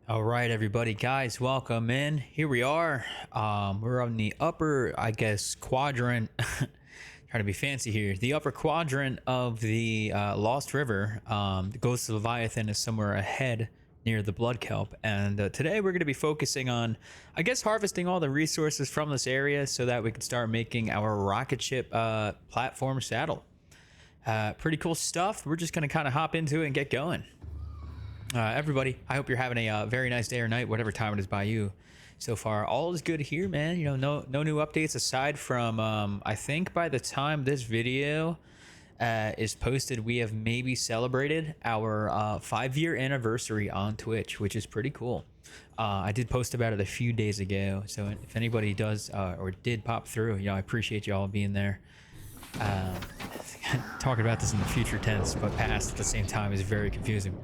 All right, everybody, guys, welcome in. Here we are. We're on the upper, I guess, quadrant. Trying to be fancy here. The upper quadrant of the Lost River. The Ghost of Leviathan is somewhere ahead near the Blood Kelp. And today we're going to be focusing on, I guess, harvesting all the resources from this area so that we can start making our rocket ship platform saddle. Pretty cool stuff. We're just going to kind of hop into it and get going. Everybody, I hope you're having a very nice day or night, whatever time it is by you. So far, all is good here, man. You know, no new updates aside from, I think by the time this video is posted, we have maybe celebrated our 5-year anniversary on Twitch, which is pretty cool. I did post about it a few days ago, so if anybody does or did pop through, I appreciate you all being there. Talking about this in the future tense, but past at the same time is very confusing.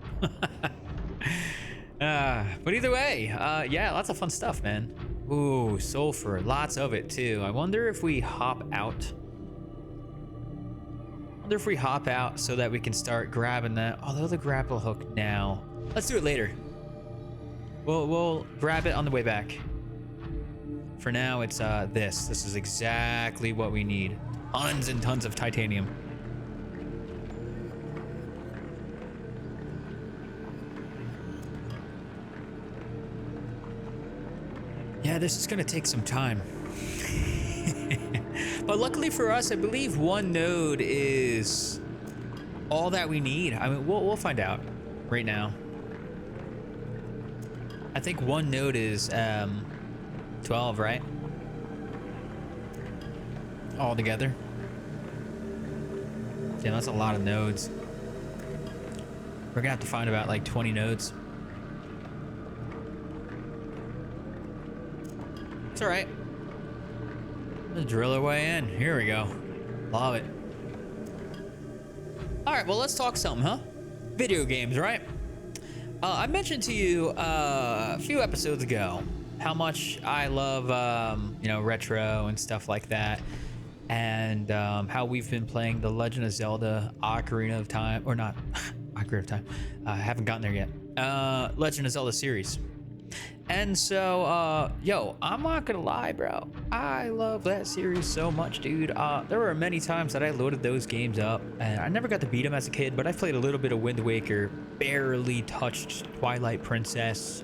But either way, yeah, lots of fun stuff, man. Ooh, sulfur, lots of it too. I wonder if we hop out. So that we can start grabbing that. Although the grapple hook now. Let's do it later. We'll grab it on the way back. For now, it's this. This is exactly what we need. Tons and tons of titanium. Yeah, this is gonna take some time. But luckily for us, I believe one node is all that we need. I mean, we'll find out right now. I think one node is 12, right? All together. Damn, that's a lot of nodes. We're gonna have to find about like 20 nodes. It's all right. Let's drill our way in. Here we go. Love it. All right, well, let's talk something, huh? Video games, right? I mentioned to you a few episodes ago how much I love, retro and stuff like that. And how we've been playing The Legend of Zelda Ocarina of Time, or not Ocarina of Time. I haven't gotten there yet. Legend of Zelda series. And so, I'm not gonna lie, bro. I love that series so much, dude. There were many times that I loaded those games up, and I never got to beat them as a kid, but I played a little bit of Wind Waker, barely touched Twilight Princess.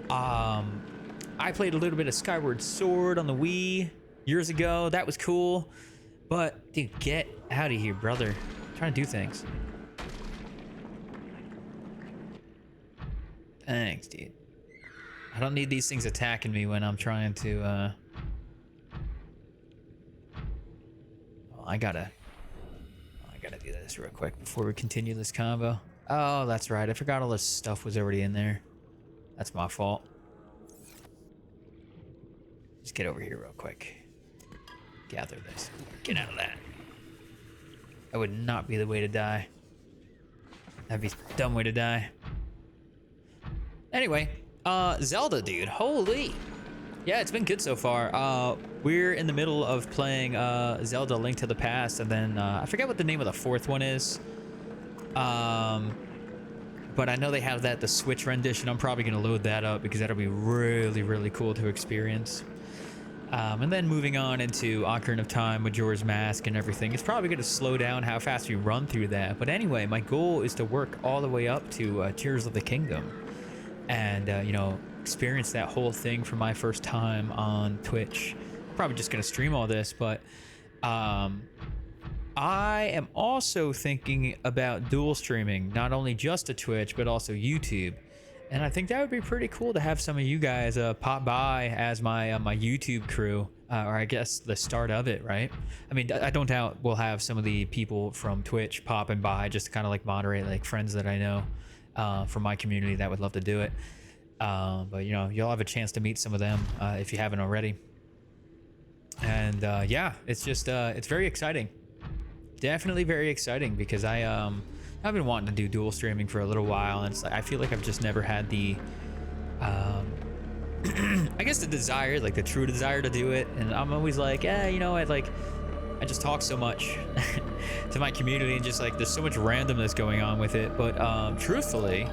I played a little bit of Skyward Sword on the Wii years ago. That was cool. But, dude, get out of here, brother. I'm trying to do things. Thanks, dude. I don't need these things attacking me when I'm trying to, I gotta do this real quick before we continue this combo. Oh, that's right. I forgot all this stuff was already in there. That's my fault. Just get over here real quick. Gather this. Get out of that. That would not be the way to die. That'd be a dumb way to die. Anyway. Zelda, dude, holy. Yeah, it's been good so far. We're in the middle of playing Zelda Link to the Past, and then I forget what the name of the fourth one is. But I know they have the Switch rendition. I'm probably gonna load that up because that'll be really, really cool to experience. And then moving on into Ocarina of Time, Majora's Mask and everything. It's probably gonna slow down how fast we run through that. But anyway, my goal is to work all the way up to Tears of the Kingdom. And, experience that whole thing for my first time on Twitch. Probably just going to stream all this, but I am also thinking about dual streaming, not only just to Twitch, but also YouTube. And I think that would be pretty cool to have some of you guys pop by as my my YouTube crew, or I guess the start of it, right? I mean, I don't doubt we'll have some of the people from Twitch popping by just to kind of like moderate, like friends that I know. From my community that would love to do it. But you'll have a chance to meet some of them if you haven't already. And yeah, it's just it's very exciting. Definitely very exciting because I've been wanting to do dual streaming for a little while, and it's like I feel like I've just never had the I guess the desire, like the true desire to do it. And I'm always like, I just talk so much to my community, and just like there's so much randomness going on with it. But truthfully,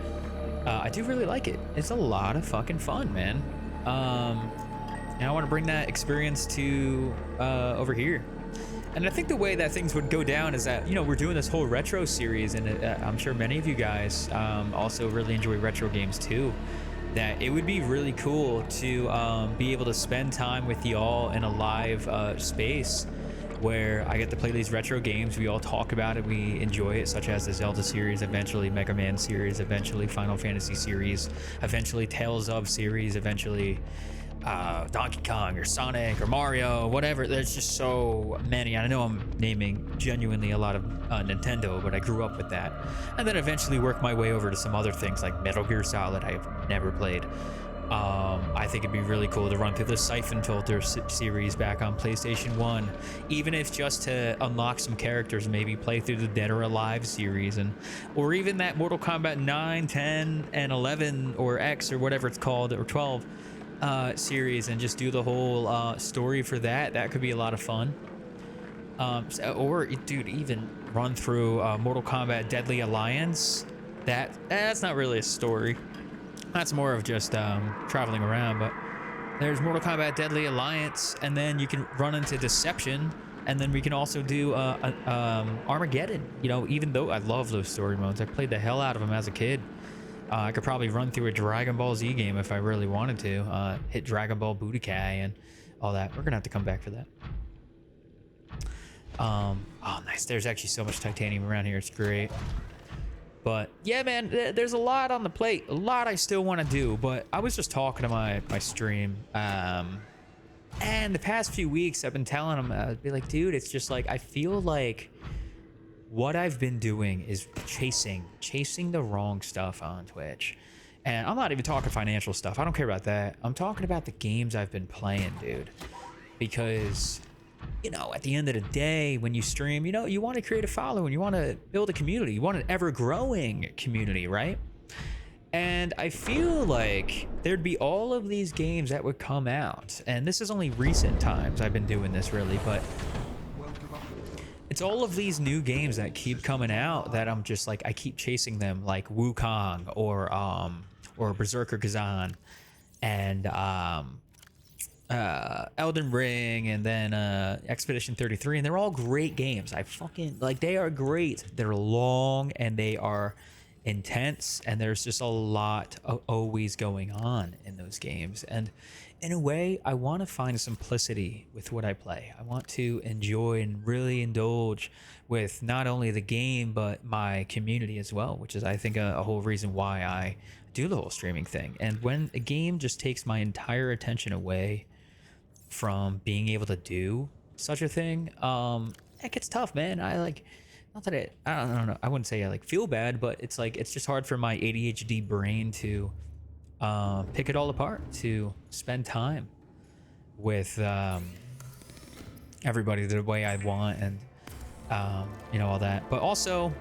I do really like it. It's a lot of fucking fun, man. And I want to bring that experience to over here. And I think the way that things would go down is that, you know, we're doing this whole retro series, and I'm sure many of you guys also really enjoy retro games too. That it would be really cool to be able to spend time with y'all in a live space where I get to play these retro games. We all talk about it, we enjoy it, such as the Zelda series, eventually Mega Man series, eventually Final Fantasy series, eventually Tales of series, eventually Donkey Kong or Sonic or Mario, whatever. There's just so many. I know I'm naming genuinely a lot of Nintendo, but I grew up with that. And then eventually work my way over to some other things like Metal Gear Solid I've never played. I think it'd be really cool to run through the Siphon Filter series back on PlayStation 1, even if just to unlock some characters, maybe play through the Dead or Alive series, or even that Mortal Kombat 9, 10, and 11, or X, or whatever it's called, or 12 series, and just do the whole story for that. That could be a lot of fun. Or dude, even run through Mortal Kombat Deadly Alliance. That's not really a story. That's more of just traveling around. But there's Mortal Kombat Deadly Alliance, and then you can run into Deception, and then we can also do Armageddon. You know, even though I love those story modes, I played the hell out of them as a kid. I could probably run through a Dragon Ball Z game if I really wanted to. Hit Dragon Ball Budokai and all that. We're gonna have to come back for that. Oh, nice. There's actually so much titanium around here. It's great. But yeah, man, there's a lot on the plate. A lot I still want to do. But I was just talking to my stream. And the past few weeks, I've been telling him, I'd be like, dude, it's just like, I feel like what I've been doing is chasing the wrong stuff on Twitch. And I'm not even talking financial stuff. I don't care about that. I'm talking about the games I've been playing, dude. Because, you know, at the end of the day, when you stream, you know, you want to create a following, you want to build a community, you want an ever-growing community, right? And I feel like there'd be all of these games that would come out. And this is only recent times I've been doing this, really, but it's all of these new games that keep coming out that I'm just like, I keep chasing them, like Wukong or Berserker Kazan and Elden Ring, and then Expedition 33, and they're all great games. I fucking like, they are great. They're long and they are intense, and there's just a lot always going on in those games. And in a way, I want to find simplicity with what I play. I want to enjoy and really indulge with not only the game but my community as well, which is, I think, a whole reason why I do the whole streaming thing. And when a game just takes my entire attention away from being able to do such a thing, it gets tough, man. I like, not that I don't know, I wouldn't say I like feel bad, but it's like, it's just hard for my ADHD brain to pick it all apart, to spend time with everybody the way I want, and you know, all that. But also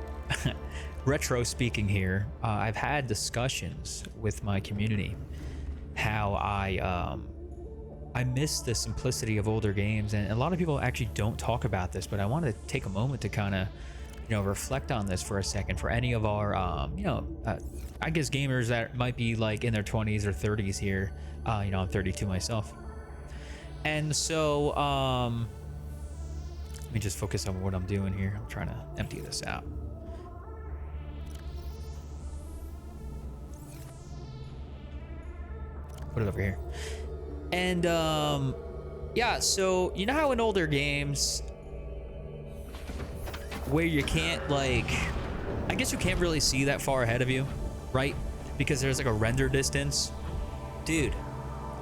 retro speaking here, I've had discussions with my community how I miss the simplicity of older games, and a lot of people actually don't talk about this, but I want to take a moment to kind of, you know, reflect on this for a second for any of our you know, I guess gamers that might be like in their 20s or 30s here. You know, I'm 32 myself, and so let me just focus on what I'm doing here. I'm trying to empty this out. Put it over here. And yeah, so you know how in older games where you can't, like, I guess you can't really see that far ahead of you, right? Because there's like a render distance. Dude,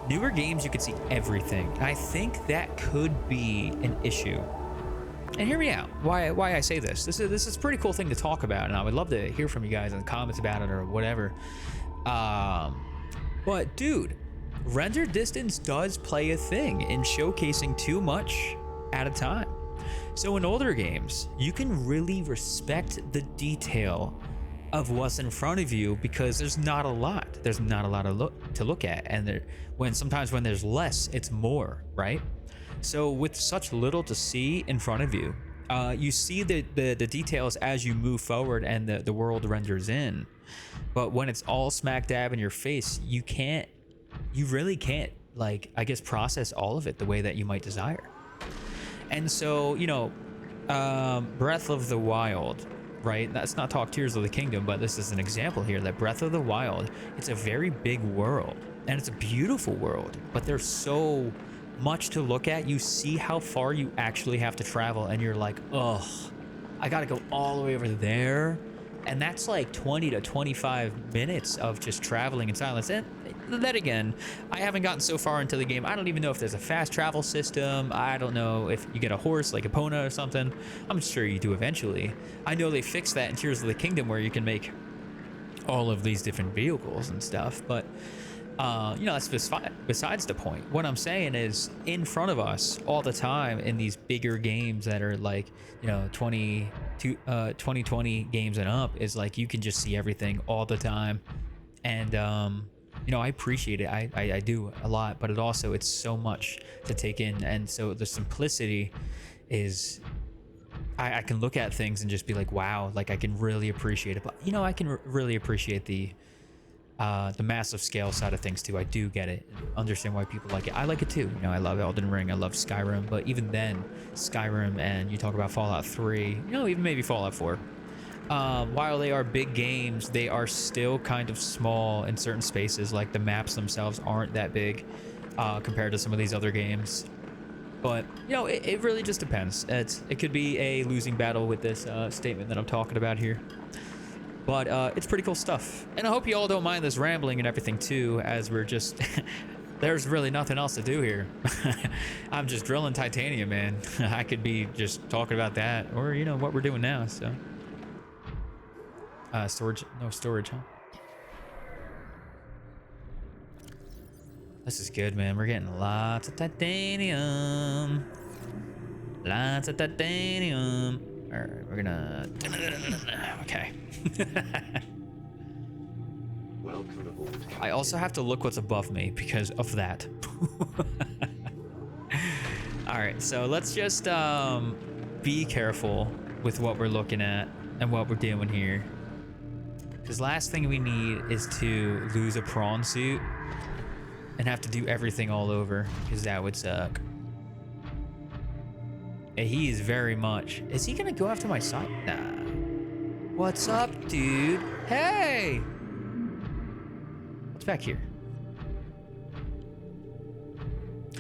newer games you can see everything. And I think that could be an issue. And hear me out, why I say this. This is a pretty cool thing to talk about, and I would love to hear from you guys in the comments about it or whatever. But dude, render distance does play a thing in showcasing too much at a time. So in older games, you can really respect the detail of what's in front of you because there's not a lot. There's not a lot to look at, and sometimes when there's less, it's more, right? So with such little to see in front of you, you see the details as you move forward and the world renders in. But when it's all smack dab in your face, you really can't, like, I guess, process all of it the way that you might desire. And so, you know, Breath of the Wild, right? Let's not talk Tears of the Kingdom, but this is an example here that Breath of the Wild, it's a very big world and it's a beautiful world, but there's so much to look at. You see how far you actually have to travel and you're like, ugh, I gotta go all the way over there. And that's like 20 to 25 minutes of just traveling in silence. And then again, I haven't gotten so far into the game. I don't even know if there's a fast travel system. I don't know if you get a horse like Epona or something. I'm sure you do eventually. I know they fixed that in Tears of the Kingdom where you can make all of these different vehicles and stuff. But, you know, that's besides the point. What I'm saying is in front of us all the time in these bigger games that are like, you know, 2020 games and up is like you can just see everything all the time. And you know, I appreciate it. I do a lot, but it's so much to take in. And so the simplicity is I can look at things and just be like, wow, like I can really appreciate it. But you know, I can really appreciate the massive scale side of things too. I do get it, understand why people like it. I like it too. You know, I love Elden Ring, I love Skyrim, but even then, Skyrim and you talk about Fallout 3, you know, even maybe Fallout 4. While they are big games, they are still kind of small in certain spaces. Like the maps themselves aren't that big compared to some of these other games. But you know, it really just depends. It could be a losing battle with this statement that I'm talking about here. But it's pretty cool stuff. And I hope you all don't mind this rambling and everything too, as we're just... there's really nothing else to do here. I'm just drilling titanium, man. I could be just talking about that, or, you know, what we're doing now, so... storage? No storage, huh? This is good, man. We're getting lots of titanium. Lots of titanium. All right, we're gonna... Okay. I also have to look what's above me because of that. All right, so let's just be careful with what we're looking at and what we're doing here. Because last thing we need is to lose a prawn suit and have to do everything all over, because that would suck. And he is very much... Is he gonna go after my side? Nah. What's up, dude? Hey! What's back here?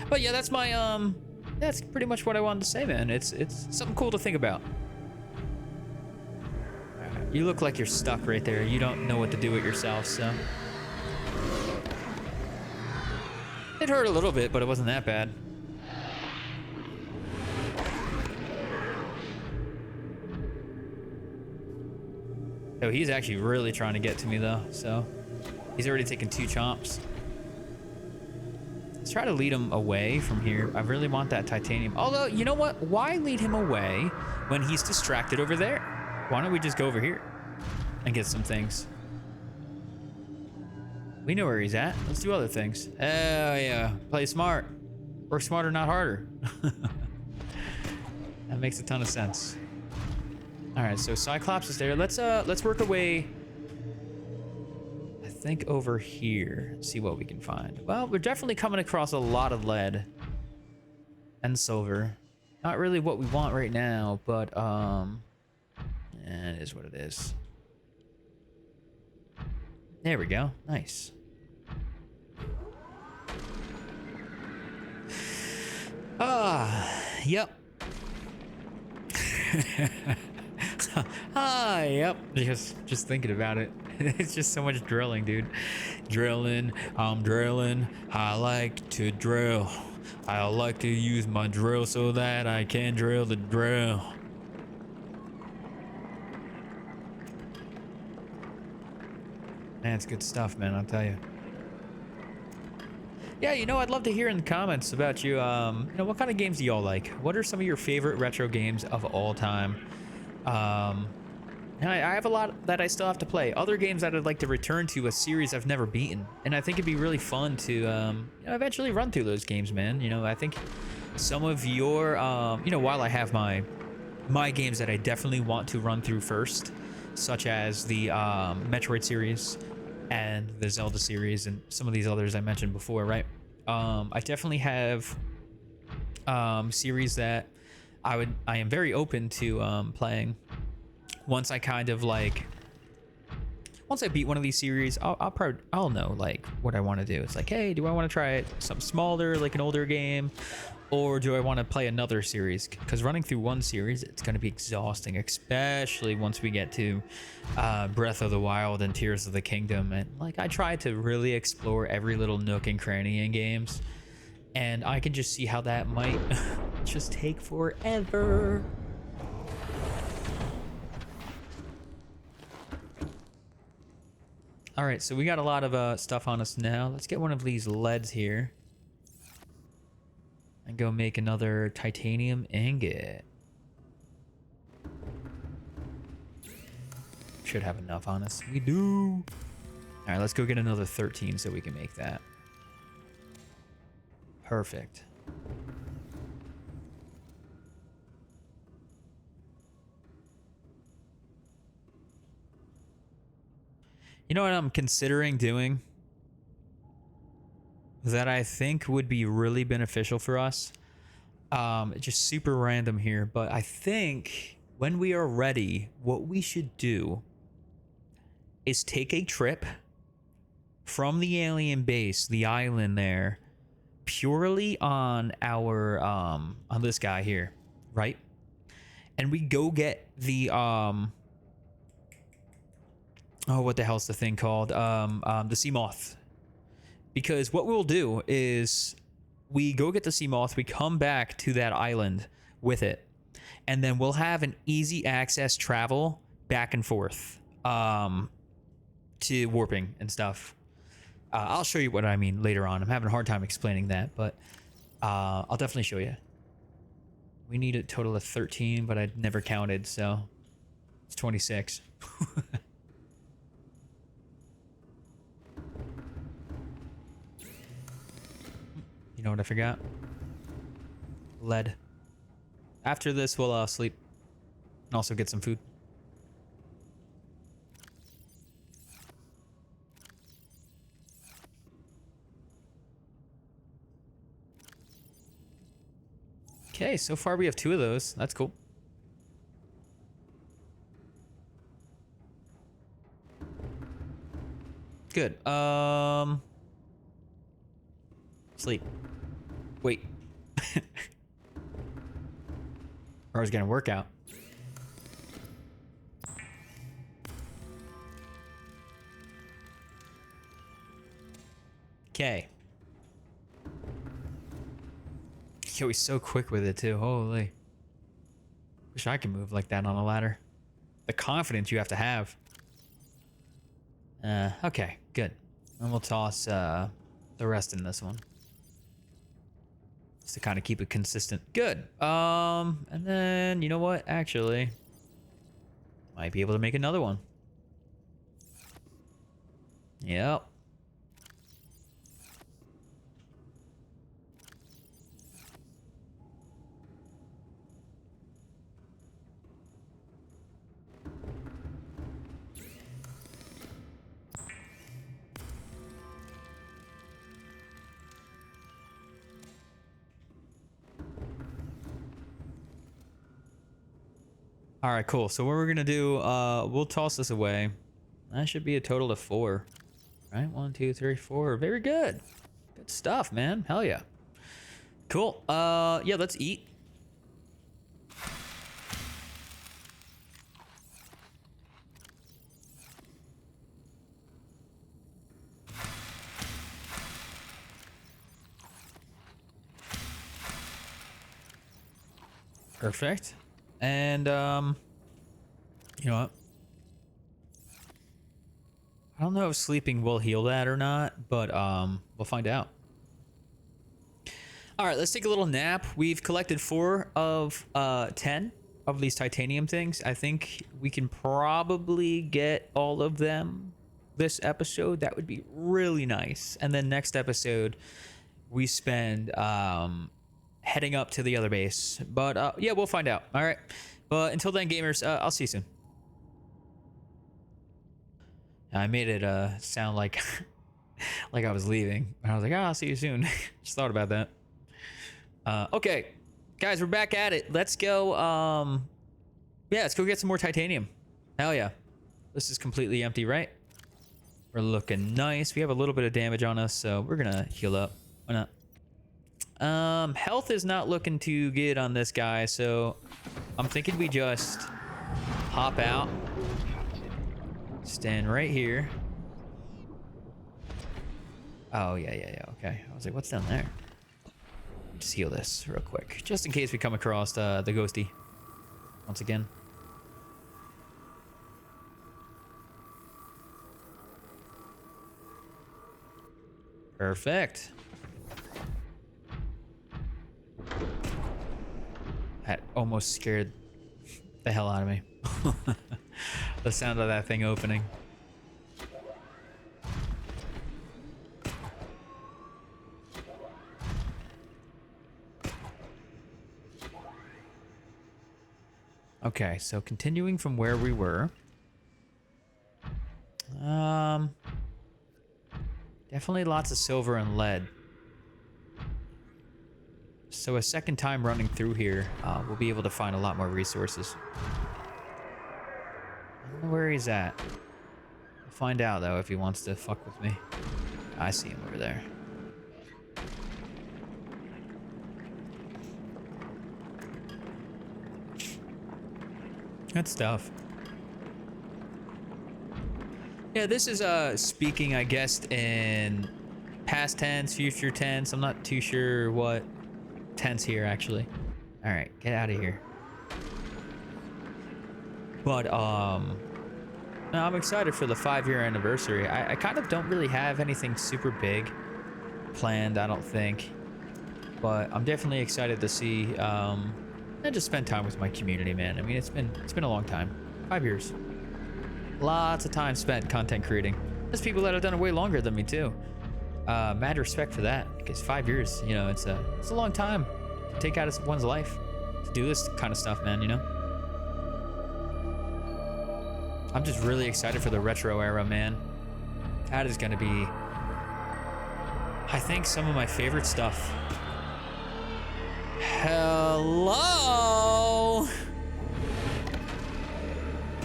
But yeah, that's my that's pretty much what I wanted to say, man. It's something cool to think about. You look like you're stuck right there. You don't know what to do with yourself, so... It hurt a little bit, but it wasn't that bad. Oh, he's actually really trying to get to me, though, so... He's already taken 2 chomps. Let's try to lead him away from here. I really want that titanium. Although, you know what? Why lead him away when he's distracted over there? Why don't we just go over here and get some things? We know where he's at. Let's do other things. Oh, yeah. Play smart. Work smarter, not harder. That makes a ton of sense. All right, so Cyclops is there. Let's work our way, I think, over here. See what we can find. Well, we're definitely coming across a lot of lead and silver. Not really what we want right now, but it is what it is. There we go. Nice. Yep. Yep. Just thinking about it. It's just so much drilling, dude. Drilling. I'm drilling. I like to drill. I like to use my drill so that I can drill the drill. Man, it's good stuff, man, I'll tell you. Yeah, you know, I'd love to hear in the comments about you, you know, what kind of games do y'all like? What are some of your favorite retro games of all time? I have a lot that I still have to play. Other games that I'd like to return to, a series I've never beaten. And I think it'd be really fun to, you know, eventually run through those games, man. You know, I think some of your, you know, while I have my games that I definitely want to run through first, such as the Metroid series and the Zelda series and some of these others I mentioned before, right? I definitely have series that I am very open to playing once I kind of like once I beat one of these series. I'll know like what I want to do. It's like, hey, do I want to try something smaller, like an older game, or do I want to play another series? Because running through one series, it's going to be exhausting, especially once we get to Breath of the Wild and Tears of the Kingdom. And like, I try to really explore every little nook and cranny in games, and I can just see how that might just take forever. All right, so we got a lot of stuff on us now. Let's get one of these leads here and go make another titanium ingot. Should have enough on us. We do. All right, let's go get another 13 so we can make that. Perfect. You know what I'm considering doing that I think would be really beneficial for us? Just super random here, but I think when we are ready, what we should do is take a trip from the alien base, the island there, purely on our on this guy here, right? And we go get the oh, what the hell's the thing called? The sea moth. Because what we'll do is we go get the sea moth, we come back to that island with it, and then we'll have an easy access travel back and forth to warping and stuff. I'll show you what I mean later on. I'm having a hard time explaining that, but I'll definitely show you. We need a total of 13, but I never counted, so it's 26. You know what I forgot? Lead. After this, we'll sleep and also get some food. Okay, so far we have 2 of those. That's cool. Good. Sleep. Wait. Or I was gonna work out. Okay. Yo, he's so quick with it too. Holy. Wish I could move like that on a ladder. The confidence you have to have. Okay, good. And we'll toss the rest in this one. Just to kind of keep it consistent. Good. And then, you know what? Actually, might be able to make another one. Yep. All right, cool. So what we're gonna do, we'll toss this away. That should be a total of 4. Right? 1, 2, 3, 4. Very good. Good stuff, man. Hell yeah. Cool. Yeah, let's eat. Perfect. And you know what? I don't know if sleeping will heal that or not, but we'll find out. All right, let's take a little nap. We've collected 4 of 10 of these titanium things. I think we can probably get all of them this episode. That would be really nice. And then next episode, we spend heading up to the other base. But yeah, we'll find out. All right. But until then, gamers, I'll see you soon. I made it sound like like I was leaving. I was like, oh, I'll see you soon. Just thought about that. Okay, guys, we're back at it. Let's go. Yeah, let's go get some more titanium. Hell yeah. This is completely empty, right? We're looking nice. We have a little bit of damage on us, so we're gonna heal up. Why not? Health is not looking too good on this guy, so I'm thinking we just hop out. Stand right here. Oh, yeah. Okay. I was like, what's down there? Just heal this real quick, just in case we come across the ghosty once again. Perfect. That almost scared the hell out of me. The sound of that thing opening. Okay, so continuing from where we were. Definitely lots of silver and lead. So a second time running through here, we'll be able to find a lot more resources. I don't know where he's at. I'll find out, though, if he wants to fuck with me. I see him over there. Good stuff. Yeah, this is speaking, I guess, in past tense, future tense. I'm not too sure what tense here, actually. All right, get out of here. But no, I'm excited for the 5-year anniversary. I kind of don't really have anything super big planned, I don't think. But I'm definitely excited to see and just spend time with my community, man. I mean, it's been a long time. 5 years. Lots of time spent content creating. There's people that have done it way longer than me too. Mad respect for that, because 5 years, you know, it's a long time to take out of one's life to do this kind of stuff, man, you know? I'm just really excited for the retro era, man. That is gonna be, I think, some of my favorite stuff. Hello?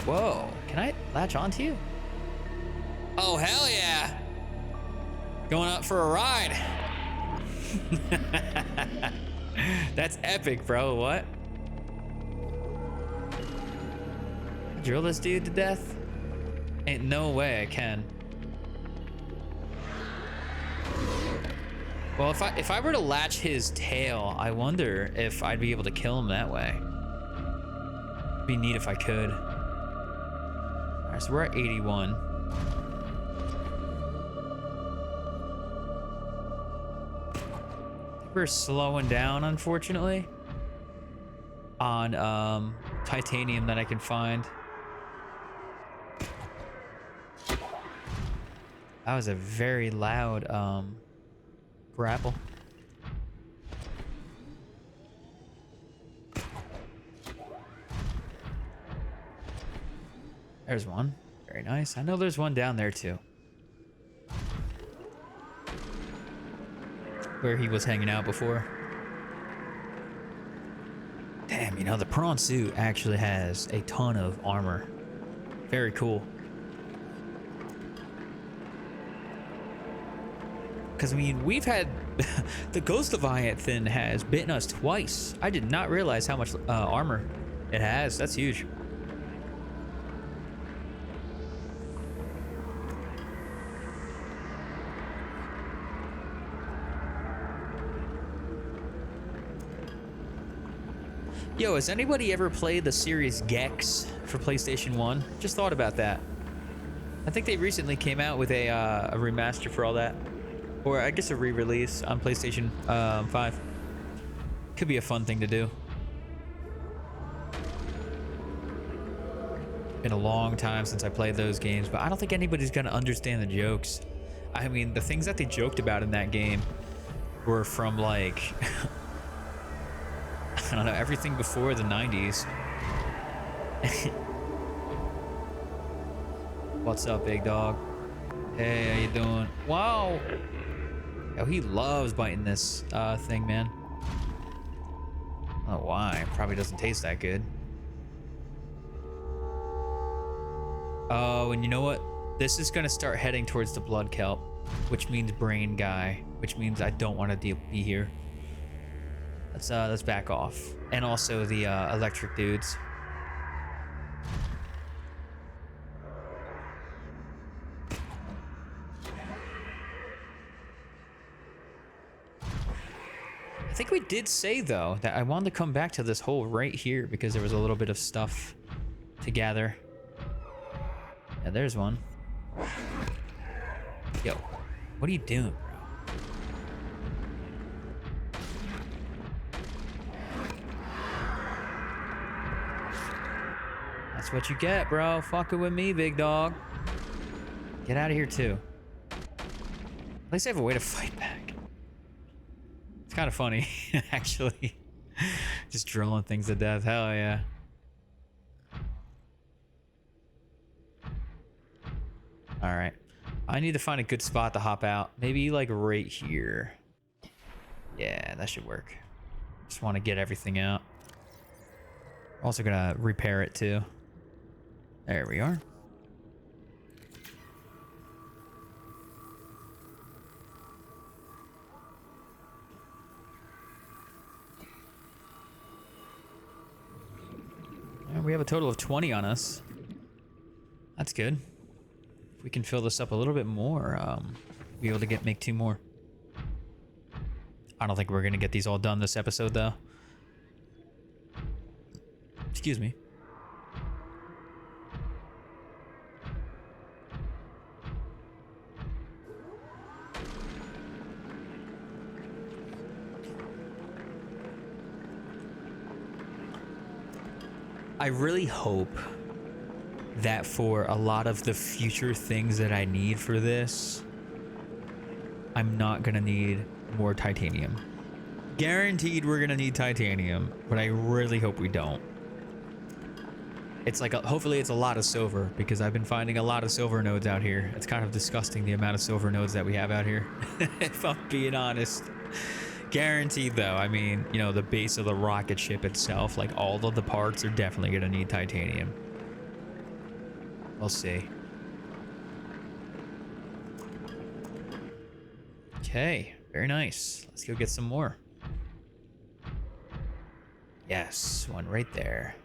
Whoa, can I latch onto you? Oh, hell yeah. Going out for a ride. That's epic, bro. What? Drill this dude to death? Ain't no way I can. Well, if I were to latch his tail, I wonder if I'd be able to kill him that way. It'd be neat if I could. All right, so we're at 81. We're slowing down, unfortunately, on titanium that I can find. That was a very loud grapple. There's one. Very nice. I know there's one down there too, where he was hanging out before. Damn, you know, the prawn suit actually has a ton of armor. Very cool. Because, I mean, we've had... the Ghost Leviathan has bitten us twice. I did not realize how much armor it has. That's huge. Yo, has anybody ever played the series Gex for PlayStation 1? Just thought about that. I think they recently came out with a remaster for all that. Or I guess a re-release on PlayStation 5. Could be a fun thing to do. Been a long time since I played those games, but I don't think anybody's gonna understand the jokes. I mean, the things that they joked about in that game were from, like... I don't know, everything before the 90s. What's up, big dog? Hey, how you doing? Wow. Yo, he loves biting this thing, man. I don't know why. Probably doesn't taste that good. Oh, and you know what? This is gonna start heading towards the blood kelp, which means brain guy, which means I don't want to be here. Let's back off. And also the electric dudes. I think we did say though that I wanted to come back to this hole right here because there was a little bit of stuff to gather. Yeah, there's one. Yo, what are you doing, bro? That's what you get, bro. Fucking with me, big dog. Get out of here too. At least I have a way to fight back. It's kind of funny, actually. Just drilling things to death. Hell yeah. All right. I need to find a good spot to hop out. Maybe like right here. Yeah, that should work. Just want to get everything out. Also gonna repair it too. There we are. And we have a total of 20 on us. That's good. If we can fill this up a little bit more, be able to make 2 more. I don't think we're gonna get these all done this episode though. Excuse me. I really hope that for a lot of the future things that I need for this, I'm not gonna need more titanium. Guaranteed we're gonna need titanium, but I really hope we don't. It's like, hopefully it's a lot of silver, because I've been finding a lot of silver nodes out here. It's kind of disgusting the amount of silver nodes that we have out here, if I'm being honest. Guaranteed though, I mean, you know, the base of the rocket ship itself, like all of the parts are definitely gonna need titanium. We'll see. Okay, very nice. Let's go get some more. Yes, one right there.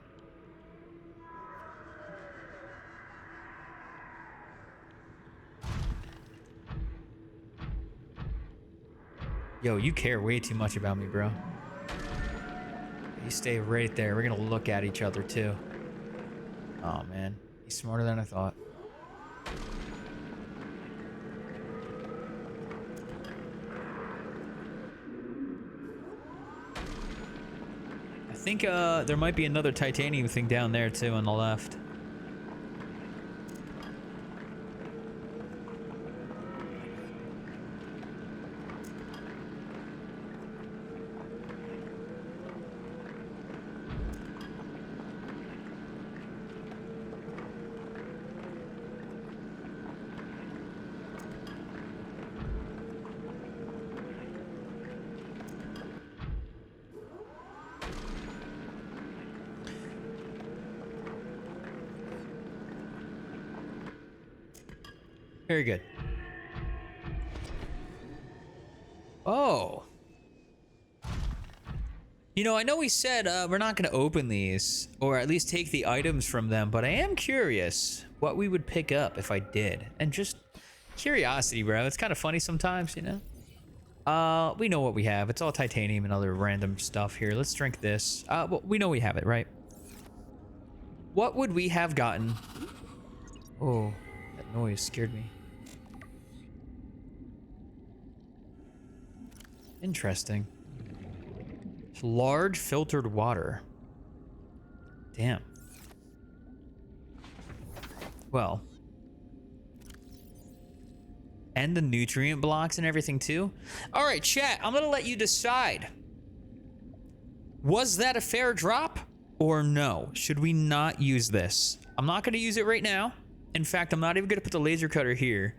Yo, you care way too much about me, bro. You stay right there. We're gonna look at each other too. Oh man, he's smarter than I thought. I think there might be another titanium thing down there too on the left. Very good. Oh. You know, I know we said we're not going to open these, or at least take the items from them, but I am curious what we would pick up if I did. And just curiosity, bro. It's kind of funny sometimes, you know? We know what we have. It's all titanium and other random stuff here. Let's drink this. Well, we know we have it, right? What would we have gotten? Oh, that noise scared me. Interesting. Large filtered water. Damn. Well. And the nutrient blocks and everything too. All right, chat, I'm gonna let you decide. Was that a fair drop or no? Should we not use this? I'm not gonna use it right now. In fact, I'm not even gonna put the laser cutter here.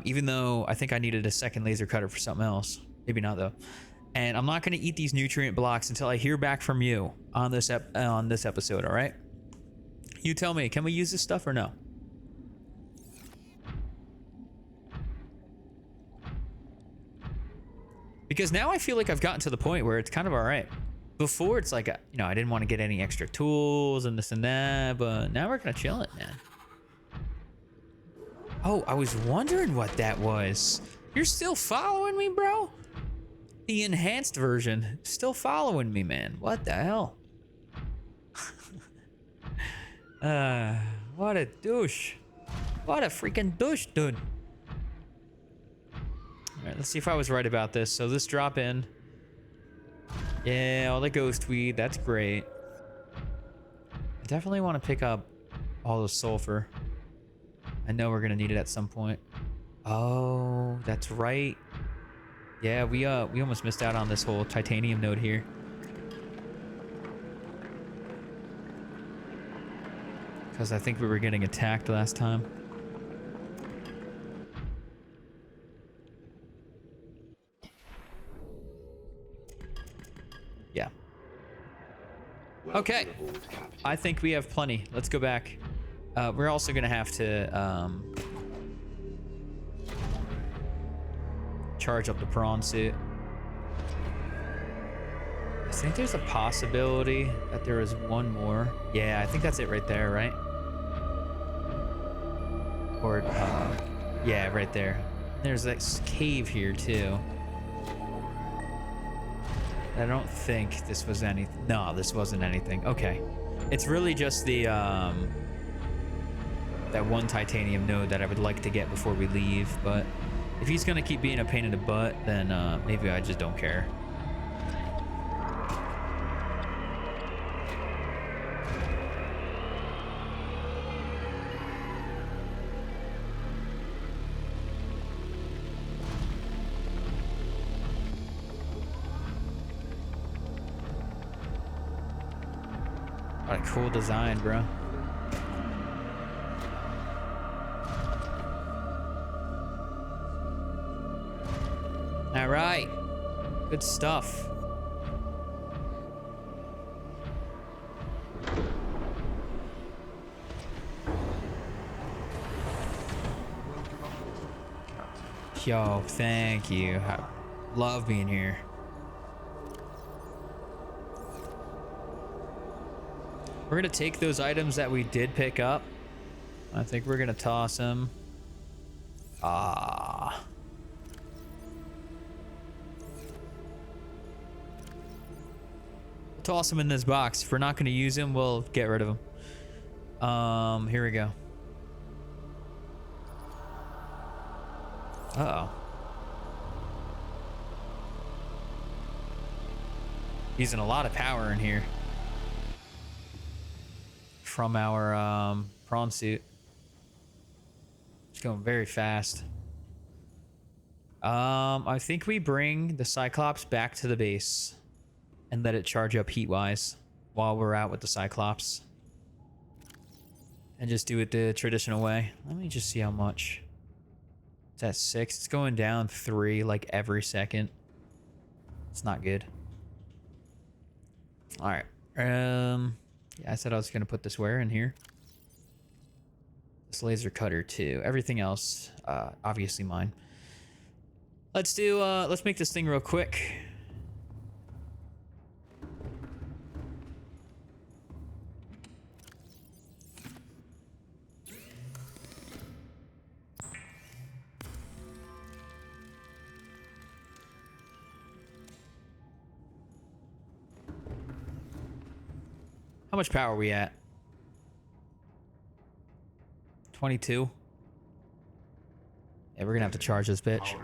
Even though I think I needed a second laser cutter for something else. Maybe not though. And I'm not gonna eat these nutrient blocks until I hear back from you on this episode, all right? You tell me, can we use this stuff or no? Because now I feel like I've gotten to the point where it's kind of all right. Before it's like, you know, I didn't want to get any extra tools and this and that, but now we're gonna chill it, man. Oh, I was wondering what that was. You're still following me, bro? The enhanced version, still following me, man. What the hell? What a douche. What a freaking douche, dude. All right, let's see if I was right about this. So this drop in. Yeah, all the ghost weed, that's great. I definitely want to pick up all the sulfur. I know we're gonna need it at some point. Oh, that's right. Yeah, we almost missed out on this whole titanium node here. Because I think we were getting attacked last time. Yeah. Okay. I think we have plenty. Let's go back. We're also gonna have to charge up the prawn suit. I think there's a possibility that there is one more. Yeah, I think that's it right there, right? Or, yeah, right there. There's this cave here too. I don't think this was anything. No, this wasn't anything. Okay. It's really just the, that one titanium node that I would like to get before we leave, but if he's gonna keep being a pain in the butt, then maybe I just don't care. What a cool design, bro. All right, good stuff. Yo, thank you. I love being here. We're gonna take those items that we did pick up. I think we're gonna toss them. Ah. Toss them in this box. If we're not gonna use them, we'll get rid of them. Here we go. Uh-oh. Using a lot of power in here. From our prawn suit. It's going very fast. I think we bring the Cyclops back to the base and let it charge up heat-wise while we're out with the Cyclops. And just do it the traditional way. Let me just see how much. It's at 6. It's going down 3 like every second. It's not good. All right. Yeah, I said I was gonna put this where in here. This laser cutter too. Everything else, obviously mine. Let's make this thing real quick. How much power are we at? 22. Yeah, we're gonna have to charge this bitch.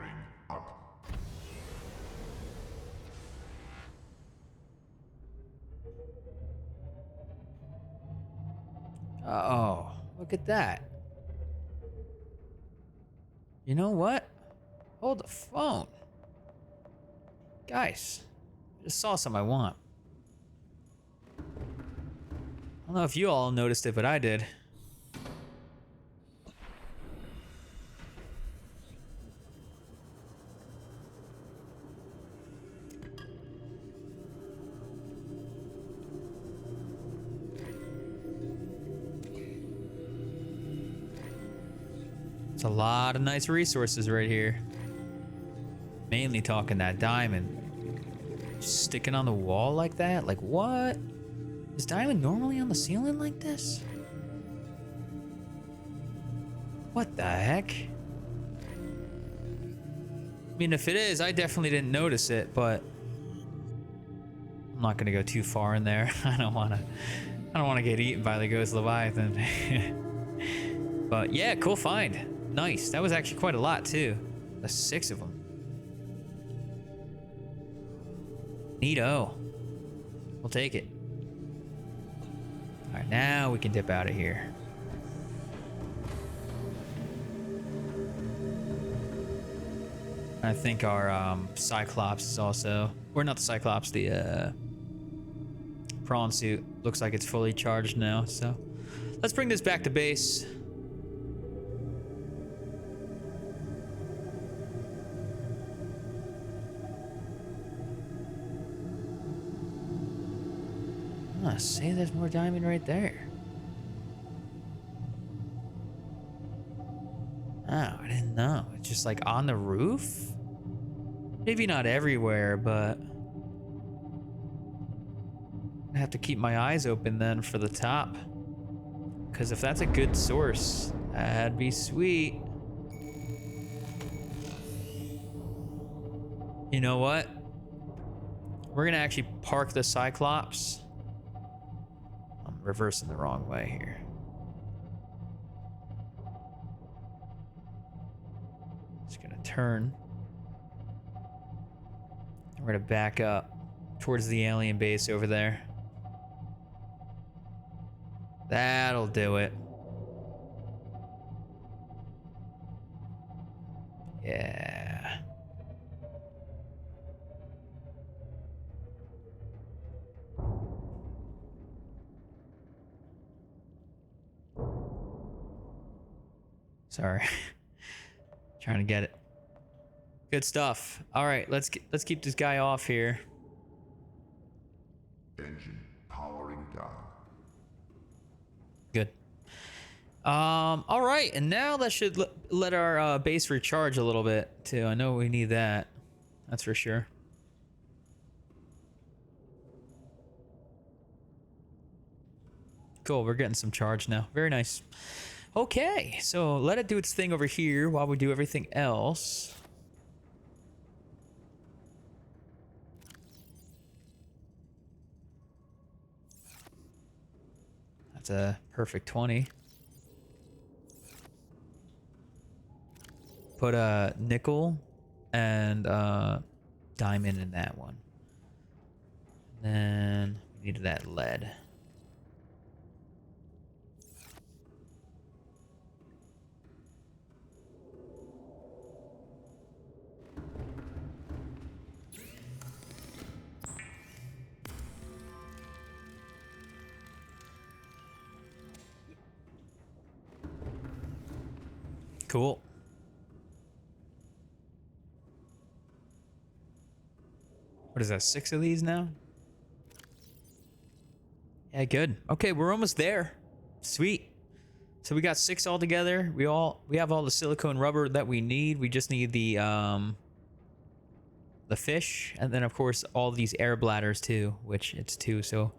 Oh, look at that. You know what? Hold the phone. Guys, I just saw something I want. I don't know if you all noticed it, but I did. It's a lot of nice resources right here. Mainly talking that diamond. Just sticking on the wall like that? Like what? Is diamond normally on the ceiling like this? What the heck? I mean, if it is, I definitely didn't notice it, but I'm not gonna go too far in there. I don't wanna get eaten by the ghost leviathan. But yeah, cool find. Nice. That was actually quite a lot too. That's 6 of them. Neato. We'll take it. All right, now we can dip out of here. I think our Cyclops is also, or not the Cyclops, the prawn suit looks like it's fully charged now. So let's bring this back to base. Oh, see, there's more diamond right there. Oh, I didn't know. It's just like on the roof? Maybe not everywhere, but I have to keep my eyes open then for the top. Because if that's a good source, that'd be sweet. You know what? We're gonna actually park the Cyclops. I'm reversing the wrong way here. Just gonna turn. We're gonna back up towards the alien base over there. That'll do it. Yeah. Sorry. Trying to get it. Good stuff. All right, let's keep this guy off here. Engine powering down. Good. All right, and now that should let our base recharge a little bit too. I know we need that. That's for sure. Cool, we're getting some charge now. Very nice. Okay, so let it do its thing over here while we do everything else. That's a perfect 20. Put a nickel and diamond in that one. And then we needed that lead. Cool. What is that, 6 of these now? Yeah, good. Okay, we're almost there. Sweet. So we got 6 all together. We have all the silicone rubber that we need. We just need the fish, and then of course all these air bladders too, which it's 2. So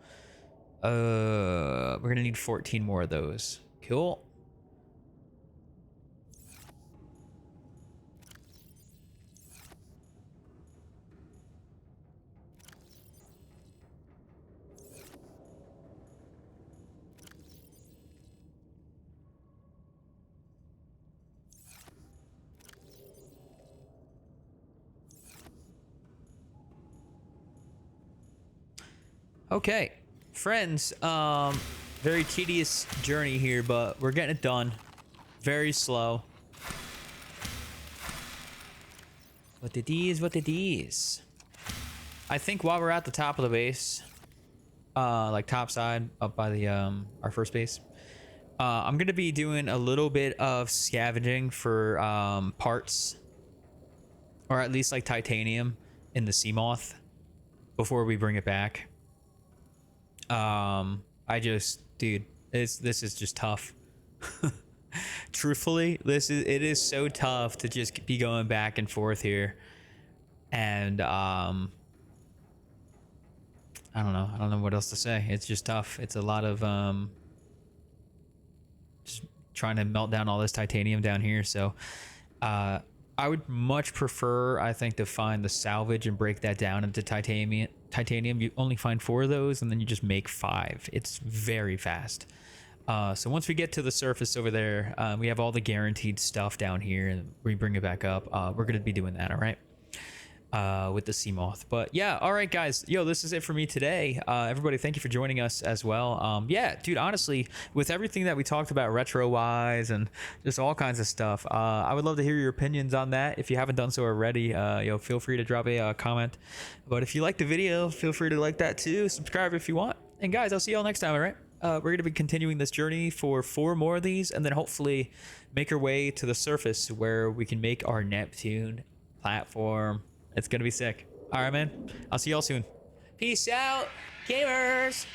we're gonna need 14 more of those. Cool. Okay, friends, very tedious journey here, but we're getting it done. Very slow. What the D's? I think while we're at the top of the base, like top side up by the our first base, I'm gonna be doing a little bit of scavenging for parts, or at least like titanium in the sea moth before we bring it back. Dude, this is just tough. Truthfully, it is so tough to just be going back and forth here. And I don't know what else to say. It's just tough. It's a lot of just trying to melt down all this titanium down here. So I would much prefer, I think, to find the salvage and break that down into titanium. You only find 4 of those, and then you just make 5. It's very fast. So once we get to the surface over there, we have all the guaranteed stuff down here, and we bring it back up. We're gonna be doing that, all right? With the sea moth. But yeah, all right, guys. Yo, this is it for me today. Everybody, thank you for joining us as well. Yeah, dude, honestly, with everything that we talked about retro wise and just all kinds of stuff, I would love to hear your opinions on that. If you haven't done so already, feel free to drop a comment. But if you like the video, feel free to like that too. Subscribe if you want. And guys, I'll see y'all next time, all right? We're going to be continuing this journey for 4 more of these, and then hopefully make our way to the surface where we can make our Neptune platform. It's gonna be sick. All right, man. I'll see y'all soon. Peace out, gamers.